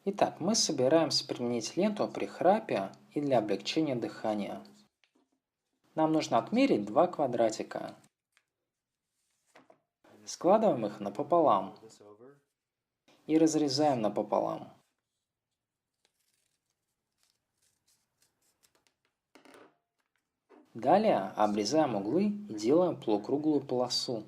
Итак, мы собираемся применить ленту при храпе и для облегчения дыхания. Нам нужно отмерить два квадратика. Складываем их напополам и разрезаем напополам. Далее обрезаем углы и делаем полукруглую полосу.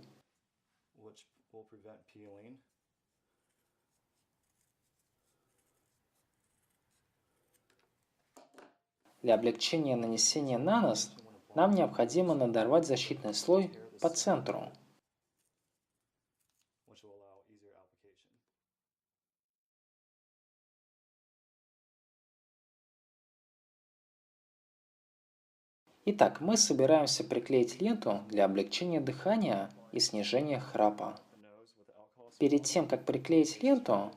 Для облегчения нанесения нанос нам необходимо надорвать защитный слой по центру. Итак, мы собираемся приклеить ленту для облегчения дыхания и снижения храпа. Перед тем, как приклеить ленту,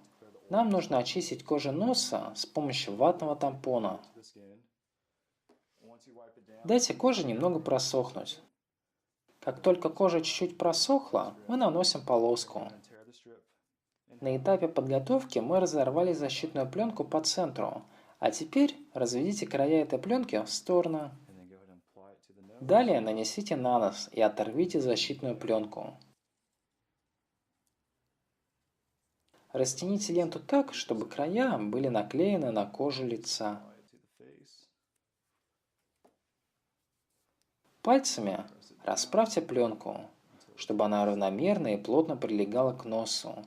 нам нужно очистить кожу носа с помощью ватного тампона. Дайте коже немного просохнуть. Как только кожа чуть-чуть просохла, мы наносим полоску. На этапе подготовки мы разорвали защитную пленку по центру, а теперь разведите края этой пленки в сторону. Далее нанесите нанос и оторвите защитную пленку. Растяните ленту так, чтобы края были наклеены на кожу лица. Пальцами расправьте пленку, чтобы она равномерно и плотно прилегала к носу,